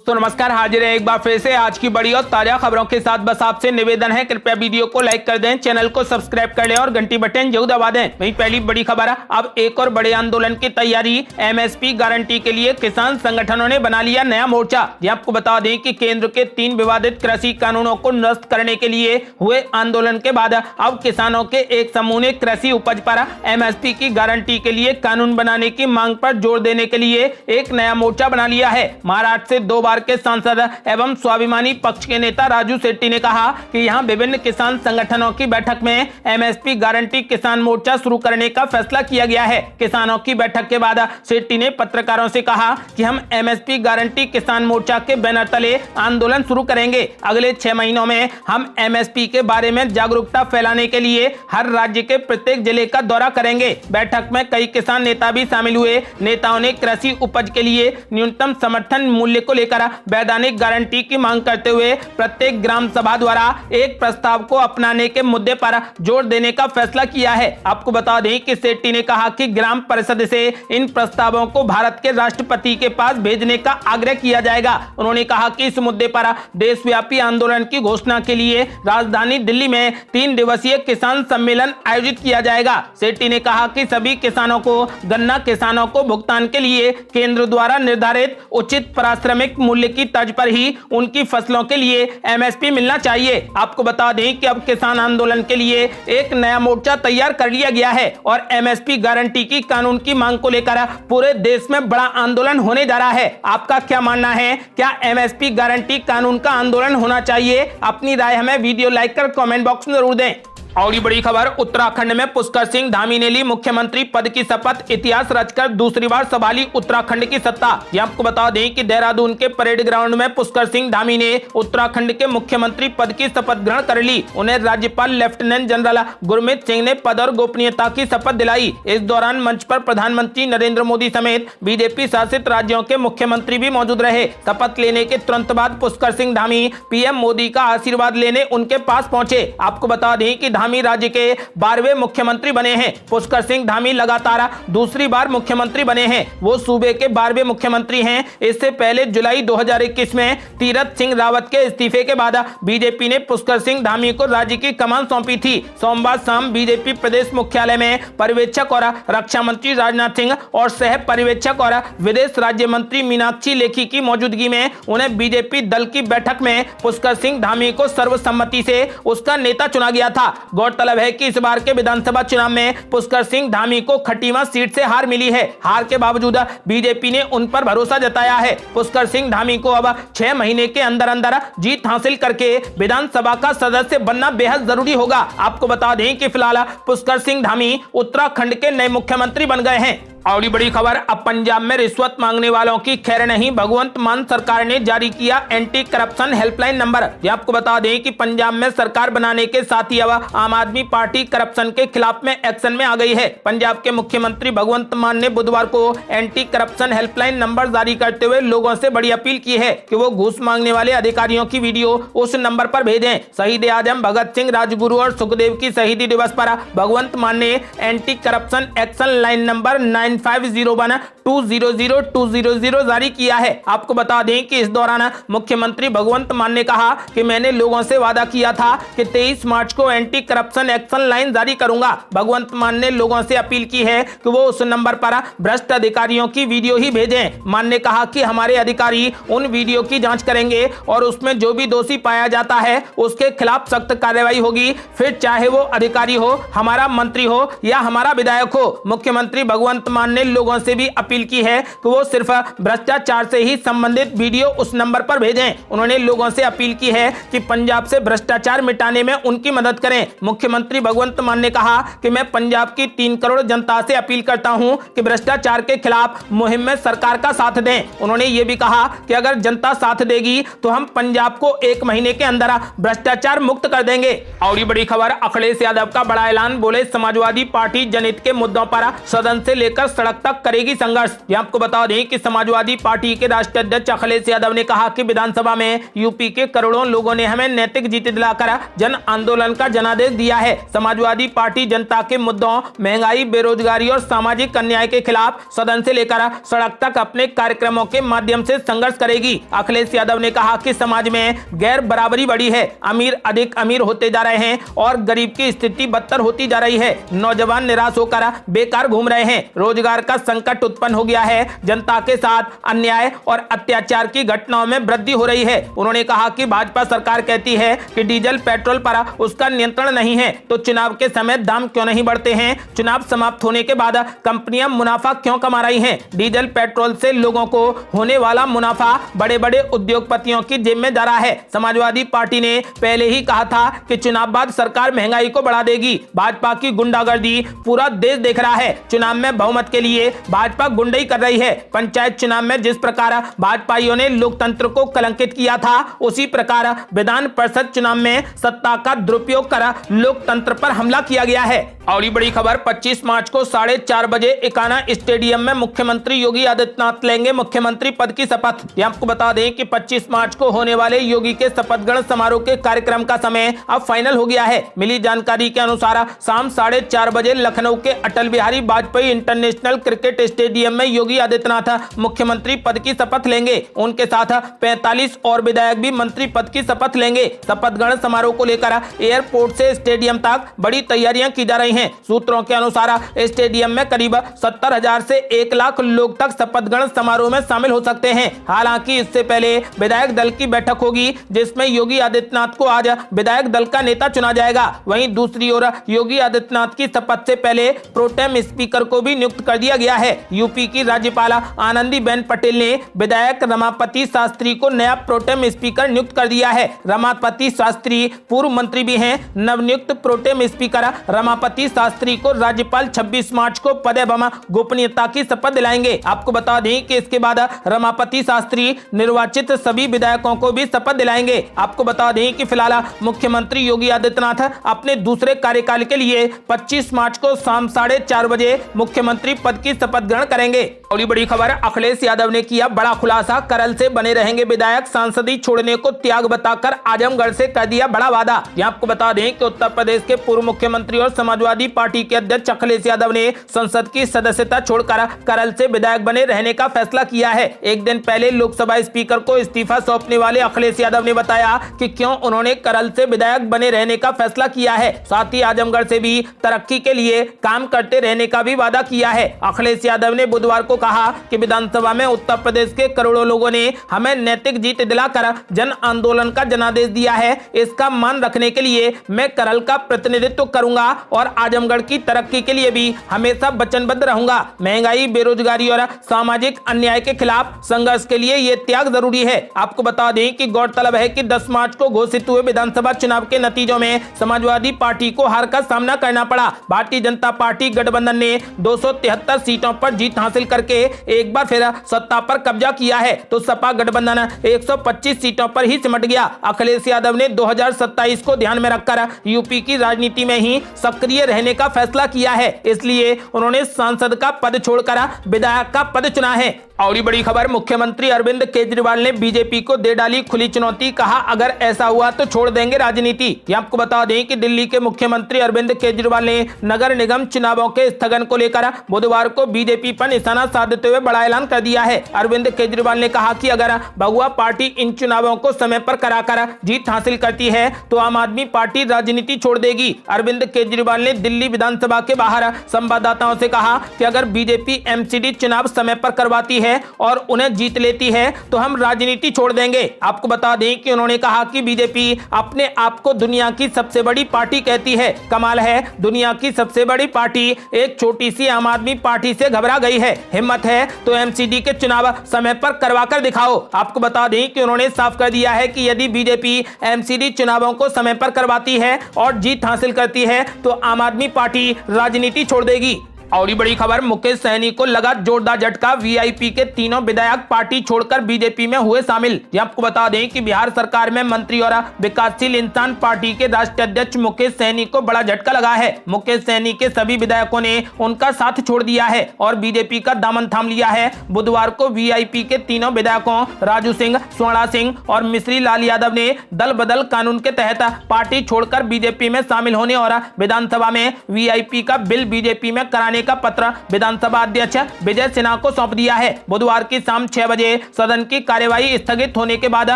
तो नमस्कार, हाजिर है एक बार फिर से आज की बड़ी और ताजा खबरों के साथ। बस आपसे निवेदन है, कृपया वीडियो को लाइक कर दें, चैनल को सब्सक्राइब कर लें और घंटी बटन जरूर दबा दें। वहीं पहली बड़ी खबर, अब एक और बड़े आंदोलन की तैयारी। एमएसपी गारंटी के लिए किसान संगठनों ने बना लिया नया मोर्चा। आपको बता दें कि केंद्र के 3 विवादित कृषि कानूनों को निरस्त करने के लिए हुए आंदोलन के बाद अब किसानों के एक समूह ने कृषि उपज पर एमएसपी की गारंटी के लिए कानून बनाने की मांग पर जोर देने के लिए एक नया मोर्चा बना लिया है। महाराष्ट्र से 2 बार के सांसद एवं स्वाभिमानी पक्ष के नेता राजू शेट्टी ने कहा कि यहां विभिन्न किसान संगठनों की बैठक में एमएसपी गारंटी किसान मोर्चा शुरू करने का फैसला किया गया है। किसानों की बैठक के बाद शेट्टी ने पत्रकारों से कहा कि हम एमएसपी गारंटी किसान मोर्चा के बैनर तले आंदोलन शुरू करेंगे। अगले 6 महीनों में हम एमएसपी के बारे में जागरूकता फैलाने के लिए हर राज्य के प्रत्येक जिले का दौरा करेंगे। बैठक में कई किसान नेता भी शामिल हुए। नेताओं ने कृषि उपज के लिए न्यूनतम समर्थन मूल्य को लेकर वैधानिक गारंटी की मांग करते हुए प्रत्येक ग्राम सभा द्वारा एक प्रस्ताव को अपनाने के मुद्दे पर जोर देने का फैसला किया है। आपको बता दें कि शेट्टी ने कहा कि ग्राम परिषद से इन प्रस्तावों को भारत के राष्ट्रपति के पास भेजने का आग्रह किया जाएगा। उन्होंने कहा कि इस मुद्दे पर देशव्यापी आंदोलन की घोषणा के लिए राजधानी दिल्ली में 3 दिवसीय किसान सम्मेलन आयोजित किया जाएगा। शेट्टी ने कहा कि सभी किसानों को गन्ना किसानों को भुगतान के लिए केंद्र द्वारा निर्धारित उचित पारिश्रमिक मूल्य की तर्ज पर ही उनकी फसलों के लिए एमएसपी मिलना चाहिए। आपको बता दें कि अब किसान आंदोलन के लिए एक नया मोर्चा तैयार कर लिया गया है और एमएसपी गारंटी की कानून की मांग को लेकर पूरे देश में बड़ा आंदोलन होने जा रहा है। आपका क्या मानना है? क्या एमएसपी गारंटी कानून का आंदोलन होना चाहिए? अपनी राय हमें वीडियो लाइक कर कमेंट बॉक्स में जरूर दें। और ये बड़ी खबर, उत्तराखंड में पुष्कर सिंह धामी ने ली मुख्यमंत्री पद की शपथ। इतिहास रचकर दूसरी बार संभाली उत्तराखंड की सत्ता। ये आपको बता दें कि देहरादून के परेड ग्राउंड में पुष्कर सिंह धामी ने उत्तराखंड के मुख्यमंत्री पद की शपथ ग्रहण कर ली। उन्हें राज्यपाल लेफ्टिनेंट जनरल गुरमीत सिंह ने पद और गोपनीयता की शपथ दिलाई। इस दौरान मंच पर प्रधानमंत्री नरेंद्र मोदी समेत बीजेपी शासित राज्यों के मुख्यमंत्री भी मौजूद रहे। शपथ लेने के तुरंत बाद पुष्कर सिंह धामी पीएम मोदी का आशीर्वाद लेने उनके पास पहुंचे। आपको बता दें कि धामी राज्य के 12वें मुख्यमंत्री बने हैं। पुष्कर सिंह धामी लगातार दूसरी बार मुख्यमंत्री बने हैं। वो सूबे के 12वें मुख्यमंत्री हैं। इससे पहले जुलाई 2021 में तीरथ सिंह रावत के इस्तीफे के बाद बीजेपी ने पुष्कर सिंह धामी को राज्य की कमान सौंपी थी। सोमवार शाम बीजेपी प्रदेश मुख्यालय में पर्यवेक्षक और रक्षा मंत्री राजनाथ सिंह और सह पर्यवेक्षक और विदेश राज्य मंत्री मीनाक्षी लेखी की मौजूदगी में उन्हें बीजेपी दल की बैठक में पुष्कर सिंह धामी को सर्वसम्मति से उसका नेता चुना गया था। गौरतलब है कि इस बार के विधानसभा चुनाव में पुष्कर सिंह धामी को खटीमा सीट से हार मिली है। हार के बावजूद बीजेपी ने उन पर भरोसा जताया है। पुष्कर सिंह धामी को अब 6 महीने के अंदर अंदर जीत हासिल करके विधानसभा का सदस्य बनना बेहद जरूरी होगा। आपको बता दें कि फिलहाल पुष्कर सिंह धामी उत्तराखंड के नए मुख्यमंत्री बन गए हैं। और बड़ी खबर, अब पंजाब में रिश्वत मांगने वालों की खैर नहीं। भगवंत मान सरकार ने जारी किया एंटी करप्शन हेल्पलाइन नंबर। ये आपको बता दें कि पंजाब में सरकार बनाने के साथ ही अब आम आदमी पार्टी करप्शन के खिलाफ में एक्शन में आ गई है। पंजाब के मुख्यमंत्री भगवंत मान ने बुधवार को एंटी करप्शन हेल्पलाइन नंबर जारी करते हुए लोगों से बड़ी अपील की है कि वो घूस मांगने वाले अधिकारियों की वीडियो उस नंबर पर भेजें। शहीद आजम भगत सिंह, राजगुरु और सुखदेव की शहीदी दिवस पर भगवंत मान ने anti corruption action line number 9501200200 जारी किया है। आपको बता दें कि इस दौरान मुख्यमंत्री भगवंत मान ने कहा कि मैंने लोगों से वादा किया था कि 23 मार्च को एंटी करप्शन एक्शन लाइन जारी करूंगा। भगवंत मान ने लोगों से अपील की है कि वो उस नंबर पर भ्रष्ट अधिकारियों की वीडियो ही भेजें। मान ने कहा कि हमारे अधिकारी उन वीडियो की जांच करेंगे और उसमें जो भी दोषी पाया जाता है उसके खिलाफ सख्त कार्रवाई होगी, फिर चाहे वो अधिकारी हो, हमारा मंत्री हो या हमारा विधायक हो। मुख्यमंत्री भगवंत मान ने लोगों से भी अपील की है कि वो सिर्फ भ्रष्टाचार से ही संबंधित वीडियो उस नंबर पर भेजें। उन्होंने लोगों से अपील की है कि पंजाब से भ्रष्टाचार मिटाने में उनकी मदद करें। मुख्यमंत्री भगवंत मान ने कहा कि मैं पंजाब की 3 करोड़ जनता से अपील करता हूं कि भ्रष्टाचार के खिलाफ मुहिम में सरकार का साथ दें। उन्होंने ये भी कहा कि अगर जनता साथ देगी तो हम पंजाब को 1 महीने के अंदर भ्रष्टाचार मुक्त कर देंगे। और ये बड़ी खबर, अखिलेश यादव का बड़ा ऐलान। बोले समाजवादी पार्टी जनहित के मुद्दों पर सदन से लेकर सड़क तक करेगी संघर्ष। ये आपको बता दें कि समाजवादी पार्टी के राष्ट्रीय अध्यक्ष अखिलेश यादव ने कहा कि विधानसभा में यूपी के करोड़ों लोगों ने हमें नैतिक जीत दिलाकर जन आंदोलन का जनादेश निर्देश दिया है। समाजवादी पार्टी जनता के मुद्दों, महंगाई, बेरोजगारी और सामाजिक अन्याय के खिलाफ सदन से लेकर सड़क तक अपने कार्यक्रमों के माध्यम से संघर्ष करेगी। अखिलेश यादव ने कहा कि समाज में गैर बराबरी बढ़ी है, अमीर अधिक अमीर होते जा रहे हैं और गरीब की स्थिति बदतर होती जा रही है। नौजवान निराश होकर बेकार घूम रहे हैं, रोजगार का संकट उत्पन्न हो गया है, जनता के साथ अन्याय और अत्याचार की घटनाओं में वृद्धि हो रही है। उन्होंने कहा कि भाजपा सरकार कहती है कि डीजल पेट्रोल पर उसका नियंत्रण नहीं है, तो चुनाव के समय दाम क्यों नहीं बढ़ते हैं? चुनाव समाप्त होने के बाद कंपनियां मुनाफा क्यों कमा रही हैं? डीजल पेट्रोल से लोगों को होने वाला मुनाफा बड़े बड़े उद्योगपतियों की जेब में जा रहा है। समाजवादी पार्टी ने पहले ही कहा था कि चुनाव बाद सरकार महंगाई को बढ़ा देगी। भाजपा की गुंडागर्दी पूरा देश देख रहा है। चुनाव में बहुमत के लिए भाजपा गुंडाई कर रही है। पंचायत चुनाव में जिस प्रकार भाजपाइयों ने लोकतंत्र को कलंकित किया था, उसी प्रकार विधान परिषद चुनाव में सत्ता का दुरुपयोग कर लोकतंत्र पर हमला किया गया है। और ये बड़ी खबर, 25 मार्च को 4:30 बजे इकाना स्टेडियम में मुख्यमंत्री योगी आदित्यनाथ लेंगे मुख्यमंत्री पद की शपथ। आपको बता दें कि 25 मार्च को होने वाले योगी के शपथ ग्रहण समारोह के कार्यक्रम का समय अब फाइनल हो गया है। मिली जानकारी के अनुसार शाम 4:30 बजे लखनऊ के Atal Bihari Vajpayee international cricket stadium में योगी आदित्यनाथ मुख्यमंत्री पद की शपथ लेंगे। उनके साथ 45 और विधायक भी मंत्री पद की शपथ लेंगे। शपथ ग्रहण समारोह को लेकर एयरपोर्ट से स्टेडियम तक बड़ी तैयारियां की जा रही हैं। सूत्रों के अनुसार स्टेडियम में करीब 70,000 से 1 लाख लोग तक शपथ ग्रहण समारोह में शामिल हो सकते हैं। हालांकि इससे पहले विधायक दल की बैठक होगी, जिसमें योगी आदित्यनाथ को आज विधायक दल का नेता चुना जाएगा। वहीं दूसरी ओर योगी आदित्यनाथ की शपथ से पहले प्रोटेम स्पीकर को भी नियुक्त कर दिया गया है। यूपी की राज्यपाल आनंदीबेन पटेल ने विधायक रमापति शास्त्री को नया प्रोटेम स्पीकर नियुक्त कर दिया है। रमापति शास्त्री पूर्व मंत्री भी हैं। नवनियुक्त प्रोटेम स्पीकर रमापति शास्त्री को राज्यपाल 26 मार्च को पद एवं गोपनीयता की शपथ दिलाएंगे। आपको बता दें कि इसके बाद रमापति शास्त्री निर्वाचित सभी विधायकों को भी शपथ दिलाएंगे। आपको बता दें कि फिलहाल मुख्यमंत्री योगी आदित्यनाथ अपने दूसरे कार्यकाल के लिए 25 मार्च को शाम 4:30 बजे मुख्यमंत्री पद की शपथ ग्रहण करेंगे। और बड़ी खबर, अखिलेश यादव ने किया बड़ा खुलासा, करल से बने रहेंगे विधायक, सांसदी छोड़ने को त्याग बताकर आजमगढ़ से कर दिया बड़ा वादा। आपको बता दें कि उत्तर प्रदेश के पूर्व मुख्यमंत्री और समाजवादी पार्टी के अध्यक्ष अखिलेश यादव ने संसद की सदस्यता छोड़कर करल से विधायक बने रहने का फैसला किया है। एक दिन पहले लोकसभा स्पीकर को इस्तीफा सौंपने वाले अखिलेश यादव ने बताया कि क्यों उन्होंने करल से विधायक बने रहने का फैसला किया है। साथ ही आजमगढ़ से भी तरक्की के लिए काम करते रहने का भी वादा किया है। अखिलेश यादव ने बुधवार को कहा कि विधानसभा में उत्तर प्रदेश के करोड़ों लोगों ने हमें नैतिक जीत दिलाकर जन आंदोलन का जनादेश दिया है। इसका मान रखने के लिए मैं करल का प्रतिनिधित्व करूंगा और आजमगढ़ की तरक्की के लिए भी हमेशा वचनबद्ध रहूंगा। महंगाई, बेरोजगारी और सामाजिक अन्याय के खिलाफ संघर्ष के लिए ये त्याग जरूरी है। आपको बता दें कि गौरतलब है कि 10 मार्च को घोषित हुए विधानसभा चुनाव के नतीजों में समाजवादी पार्टी को हार का सामना करना पड़ा। भारतीय जनता पार्टी गठबंधन ने 273 सीटों पर जीत हासिल करके एक बार फिर सत्ता पर कब्जा किया है, तो सपा गठबंधन 125 सीटों पर ही सिमट गया। अखिलेश यादव ने 2027 को ध्यान में रखकर यूपी की राजनीति में ही सक्रिय रहने का फैसला किया है, इसलिए उन्होंने सांसद का पद छोड़कर विधायक का पद चुना है। और ये बड़ी खबर, मुख्यमंत्री अरविंद केजरीवाल ने बीजेपी को दे डाली खुली चुनौती, कहा अगर ऐसा हुआ तो छोड़ देंगे राजनीति। आपको बता दें कि दिल्ली के मुख्यमंत्री अरविंद केजरीवाल ने नगर निगम चुनावों के स्थगन को लेकर बुधवार को बीजेपी पर निशाना साधते हुए बड़ा ऐलान कर दिया है। अरविंद केजरीवाल ने कहा कि अगर भगवा पार्टी इन चुनावों को समय पर कराकर जीत हासिल करती है तो आम आदमी पार्टी राजनीति छोड़ देगी। अरविंद केजरीवाल ने दिल्ली विधानसभा के बाहर संवाददाताओं से कहा कि अगर बीजेपी एमसीडी चुनाव समय पर करवाती है और उन्हें जीत लेती है तो हम राजनीति छोड़ देंगे। आपको बता दें कि उन्होंने कहा कि बीजेपी अपने आप को दुनिया की सबसे बड़ी पार्टी कहती है। कमाल है, दुनिया की सबसे बड़ी पार्टी एक छोटी सी आम आदमी पार्टी से घबरा गई है। हिम्मत है तो एमसीडी के चुनाव समय पर करवा कर दिखाओ। आपको बता दें कि उन्होंने साफ कर दिया है कि यदि बीजेपी एमसीडी चुनावों को समय पर करवाती है और जीत हासिल करती है तो आम आदमी पार्टी राजनीति छोड़ देगी। और बड़ी खबर, मुकेश सहनी को लगा जोरदार झटका। वीआईपी के तीनों विधायक पार्टी छोड़कर बीजेपी में हुए शामिल। आपको बता दें कि बिहार सरकार में मंत्री और विकासशील इंसान पार्टी के राष्ट्रीय अध्यक्ष मुकेश सहनी को बड़ा झटका लगा है। मुकेश सहनी के सभी विधायकों ने उनका साथ छोड़ दिया है और बीजेपी का दामन थाम लिया है। बुधवार को वीआईपी के तीनों विधायकों राजू सिंह, स्वर्णा सिंह और मिश्री लाल यादव ने दल बदल कानून के तहत पार्टी छोड़कर बीजेपी में शामिल होने और विधानसभा में वीआईपी का बिल बीजेपी में कराने का पत्र विधानसभा अध्यक्ष विजय सिन्हा को सौंप दिया है। बुधवार की शाम 6 बजे सदन की कार्यवाही स्थगित होने के बाद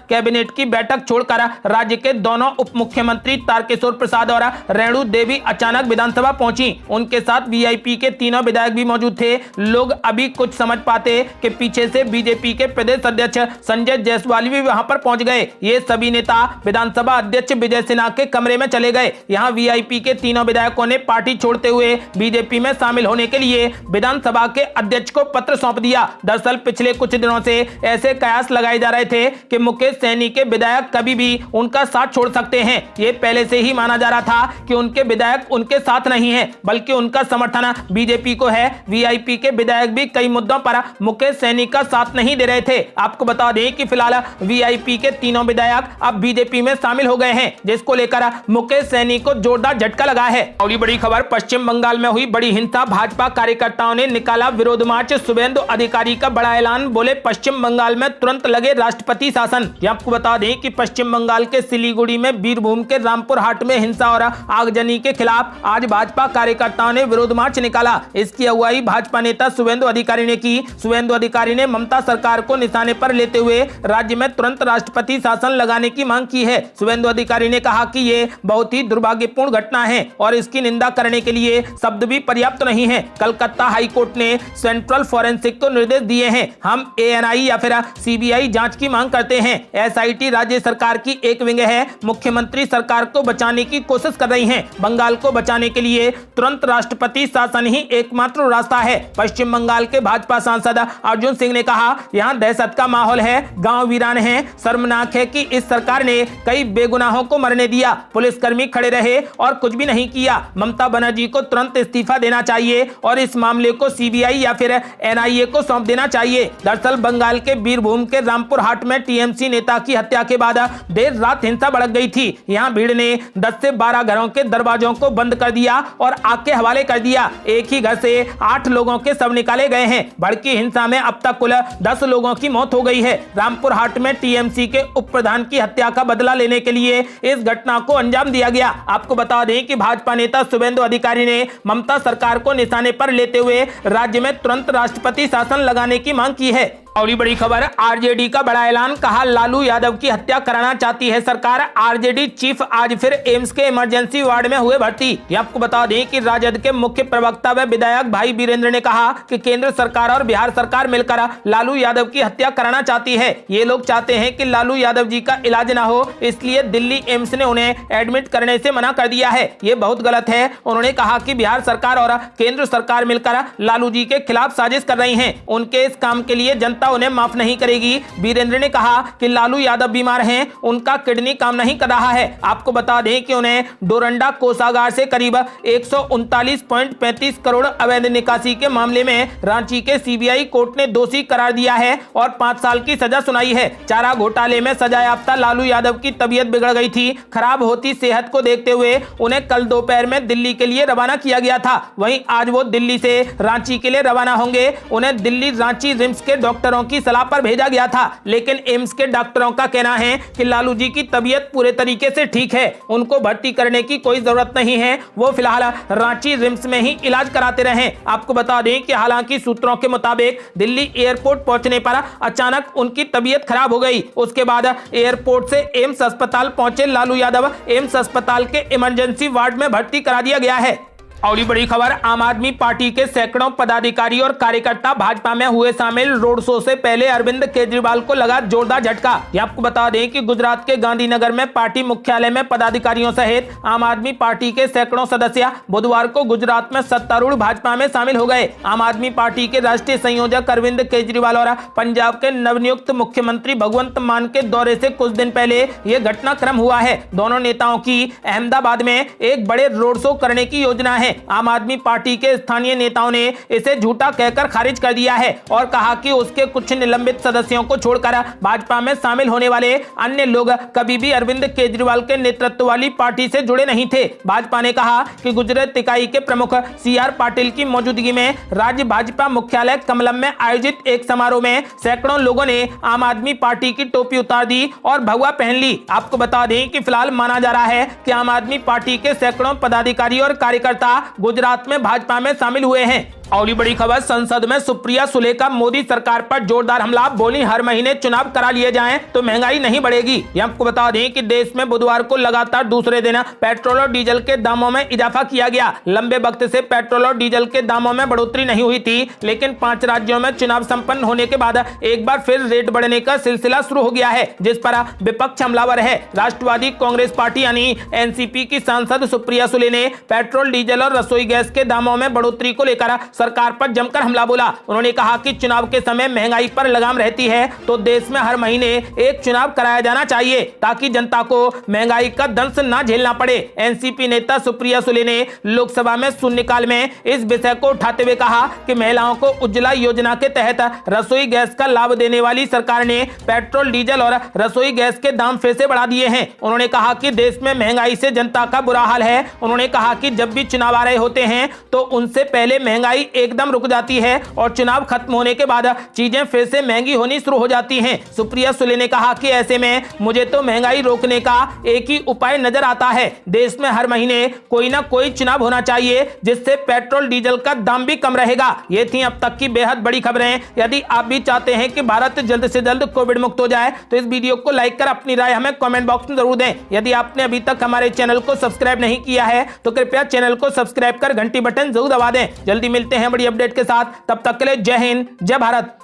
कैबिनेट की बैठक छोड़कर राज्य के दोनों उप मुख्यमंत्री तारकिशोर प्रसाद और रेणु देवी अचानक विधानसभा पहुंची। उनके साथ वीआईपी के तीनों विधायक भी मौजूद थे। लोग अभी कुछ समझ पाते कि पीछे से बीजेपी के प्रदेश अध्यक्ष संजय जायसवाल भी वहां पर पहुंच गए। ये सभी नेता विधानसभा अध्यक्ष विजय सिन्हा के कमरे में चले गए। यहां वीआईपी के तीनों विधायकों ने पार्टी छोड़ते हुए बीजेपी में शामिल होने के लिए विधानसभा के अध्यक्ष को पत्र सौंप दिया। दरअसल पिछले कुछ दिनों से ऐसे कयास लगाए जा रहे थे कि मुकेश सहनी के विधायक कभी भी उनका साथ छोड़ सकते हैं। ये पहले से ही माना जा रहा था कि उनके विधायक उनके साथ नहीं है, बल्कि उनका समर्थन बीजेपी को है। वीआईपी के विधायक भी कई मुद्दों पर मुकेश सहनी का साथ नहीं दे रहे थे। आपको बता दें कि फिलहाल वीआईपी के तीनों विधायक अब बीजेपी में शामिल हो गए हैं, जिसको लेकर मुकेश सहनी को जोरदार झटका लगा है। और बड़ी खबर, पश्चिम बंगाल में हुई बड़ी हिंसा, भाजपा कार्यकर्ताओं ने निकाला विरोध मार्च। शुभेंदु अधिकारी का बड़ा ऐलान, बोले पश्चिम बंगाल में तुरंत लगे राष्ट्रपति शासन। आपको बता दें कि पश्चिम बंगाल के सिलीगुड़ी में बीरभूम के रामपुर हाट में हिंसा और आगजनी के खिलाफ आज भाजपा कार्यकर्ताओं ने विरोध मार्च निकाला। इसकी अगुवाई भाजपा नेता शुभेंदु अधिकारी ने की। शुभेंदु अधिकारी ने ममता सरकार को निशाने पर लेते हुए राज्य में तुरंत राष्ट्रपति शासन लगाने की मांग की है। शुभेंदु अधिकारी ने कहा कि ये बहुत ही दुर्भाग्यपूर्ण घटना है और इसकी निंदा करने के लिए शब्द भी पर्याप्त नहीं है। कलकत्ता हाईकोर्ट ने सेंट्रल फॉरेंसिक को निर्देश दिए हैं। हम एएनआई या फिर सीबीआई जांच की मांग करते हैं। एसआईटी राज्य सरकार की एक विंग है। मुख्यमंत्री सरकार को बचाने की कोशिश कर रही है। बंगाल को बचाने के लिए तुरंत राष्ट्रपति शासन ही एकमात्र रास्ता है। पश्चिम बंगाल के भाजपा सांसद अर्जुन सिंह ने कहा, यहाँ दहशत का माहौल है, गांव वीरान है। शर्मनाक है कि इस सरकार ने कई बेगुनाहों को मरने दिया, पुलिसकर्मी खड़े रहे और कुछ भी नहीं किया। ममता बनर्जी को तुरंत इस्तीफा देना चाहिए और इस मामले को सीबीआई या फिर एनआईए को सौंप देना चाहिए। दरअसल बंगाल के बीरभूम के रामपुर हाट में टीएमसी नेता की हत्या के बाद देर रात हिंसा भड़क गई थी। यहाँ भीड़ ने 10 से 12 घरों के दरवाजों को बंद कर दिया और आग के हवाले कर दिया। एक ही घर से 8 लोगों के शव निकाले गए हैं। भड़की हिंसा में अब तक कुल 10 लोगों की मौत हो गई है। रामपुर हाट में टीएमसी के उप प्रधान की हत्या का बदला लेने के लिए इस घटना को अंजाम दिया गया। आपको बता दें कि भाजपा नेता शुभेंदु अधिकारी ने ममता सरकार को निशाने पर लेते हुए राज्य में तुरंत राष्ट्रपति शासन लगाने की मांग की है। और बड़ी खबर, आरजेडी का बड़ा ऐलान, कहा लालू यादव की हत्या कराना चाहती है सरकार। आरजेडी चीफ आज फिर एम्स के इमरजेंसी वार्ड में हुए भर्ती। आपको बता दें कि राजद के मुख्य प्रवक्ता व विधायक भाई वीरेंद्र ने कहा कि केंद्र सरकार और बिहार सरकार मिलकर लालू यादव की हत्या कराना चाहती है। ये लोग चाहते हैं कि लालू यादव जी का इलाज न हो, इसलिए दिल्ली एम्स ने उन्हें एडमिट करने से मना कर दिया है। ये बहुत गलत है। उन्होंने कहा कि बिहार सरकार और केंद्र सरकार मिलकर लालू जी के खिलाफ साजिश कर रही है। उनके इस काम के लिए जनता उन्हें माफ नहीं करेगी। वीरेंद्र ने कहा कि लालू यादव बीमार हैं, उनका किडनी काम नहीं कर रहा है। आपको बता दें कि उन्हें डोरंडा कोषागार से करीब 139.35 करोड़ अवैध निकासी के मामले में रांची के सीबीआई कोर्ट ने दोषी करार दिया है और 5 साल की सजा सुनाई है। चारा घोटाले में सजायाफ्ता लालू यादव की तबीयत बिगड़ गई थी। खराब होती सेहत को देखते हुए उन्हें कल दोपहर में दिल्ली के लिए रवाना किया गया था। वहीं आज वो दिल्ली से रांची के लिए रवाना होंगे। उन्हें दिल्ली रांची रिम्स के डॉक्टरों की सलाह पर भेजा गया था, लेकिन एम्स के डॉक्टरों का कहना है कि लालू जी की तबीयत पूरे तरीके से ठीक है, उनको भर्ती करने की कोई जरूरत नहीं है। वो फिलहाल रांची रिम्स में ही इलाज कराते रहे। आपको बता दें कि हालांकि सूत्रों के मुताबिक दिल्ली एयरपोर्ट पहुंचने पर अचानक उनकी तबीयत खराब हो गई। उसके बाद एयरपोर्ट से एम्स अस्पताल पहुंचे लालू यादव एम्स अस्पताल के इमरजेंसी वार्ड में भर्ती करा दिया गया है। और बड़ी खबर, आम आदमी पार्टी के सैकड़ों पदाधिकारी और कार्यकर्ता भाजपा में हुए शामिल। रोड शो से पहले अरविंद केजरीवाल को लगा जोरदार झटका। आपको बता दें कि गुजरात के गांधीनगर में पार्टी मुख्यालय में पदाधिकारियों सहित आम आदमी पार्टी के सैकड़ों सदस्य बुधवार को गुजरात में सत्तारूढ़ भाजपा में शामिल हो गए। आम आदमी पार्टी के राष्ट्रीय संयोजक अरविंद केजरीवाल और पंजाब के नवनियुक्त मुख्यमंत्री भगवंत मान के दौरे से कुछ दिन पहले यह घटनाक्रम हुआ है। दोनों नेताओं की अहमदाबाद में एक बड़े रोड शो करने की योजना है। हैं। आम आदमी पार्टी के स्थानीय नेताओं ने इसे झूठा कहकर खारिज कर दिया है और कहा कि उसके कुछ निलंबित सदस्यों को छोड़कर भाजपा में शामिल होने वाले अन्य लोग कभी भी अरविंद केजरीवाल के नेतृत्व वाली पार्टी से जुड़े नहीं थे। भाजपा ने कहा कि गुजरात इकाई के प्रमुख CR पाटिल की मौजूदगी में राज्य भाजपा मुख्यालय कमलम में आयोजित एक समारोह में सैकड़ों लोगों ने आम आदमी पार्टी की टोपी उतार दी और भगवा पहन ली। आपको बता दें कि फिलहाल माना जा रहा है कि आम आदमी पार्टी के सैकड़ों पदाधिकारी और कार्यकर्ता गुजरात में भाजपा में शामिल हुए हैं। और बड़ी खबर, संसद में सुप्रिया सुले का मोदी सरकार पर जोरदार हमला। बोली हर महीने चुनाव करा लिए जाएं तो महंगाई नहीं बढ़ेगी। ये आपको बता दें कि देश में बुधवार को लगातार दूसरे दिन पेट्रोल और डीजल के दामों में इजाफा किया गया। लंबे वक्त से पेट्रोल और डीजल के दामों में बढ़ोतरी नहीं हुई थी, लेकिन 5 राज्यों में चुनाव संपन्न होने के बाद एक बार फिर रेट बढ़ने का सिलसिला शुरू हो गया है, जिस पर विपक्ष हमलावर है। राष्ट्रवादी कांग्रेस पार्टी यानी NCP की सांसद सुप्रिया सुले ने पेट्रोल, डीजल और रसोई गैस के दामों में बढ़ोतरी को लेकर सरकार पर जमकर हमला बोला। उन्होंने कहा कि चुनाव के समय महंगाई पर लगाम रहती है तो देश में हर महीने एक चुनाव कराया जाना चाहिए ताकि जनता को महंगाई का दंश न झेलना पड़े। NCP नेता सुप्रिया सुले ने लोकसभा में शून्यकाल में इस विषय को उठाते हुए कहा कि महिलाओं को उज्ज्वला योजना के तहत रसोई गैस का लाभ देने वाली सरकार ने पेट्रोल, डीजल और रसोई गैस के दाम फिर से बढ़ा दिए हैं। उन्होंने कहा कि देश में महंगाई से जनता का बुरा हाल है। उन्होंने कहा कि जब भी चुनाव आ रहे होते हैं तो उनसे पहले महंगाई एकदम रुक जाती है और चुनाव खत्म होने के बाद चीजें फिर से महंगी होनी शुरू हो जाती हैं। सुप्रिया सुले ने कहा कि ऐसे में मुझे तो महंगाई रोकने का एक ही उपाय नजर आता है। देश में हर महीने कोई ना कोई चुनाव होना चाहिए जिससे पेट्रोल, डीजल का दाम भी कम रहेगा। ये थी अब तक की बेहद बड़ी खबरें। यदि आप भी चाहते हैं कि भारत जल्द से जल्द कोविड मुक्त हो जाए तो इस वीडियो को लाइक कर अपनी राय हमें कमेंट बॉक्स में जरूर दें। यदि आपने अभी तक हमारे चैनल को सब्सक्राइब नहीं किया है तो कृपया चैनल को सब्सक्राइब कर घंटी बटन जरूर दबा दें। जल्दी मिलते हैं बड़ी अपडेट के साथ, तब तक के लिए जय हिंद, जय भारत।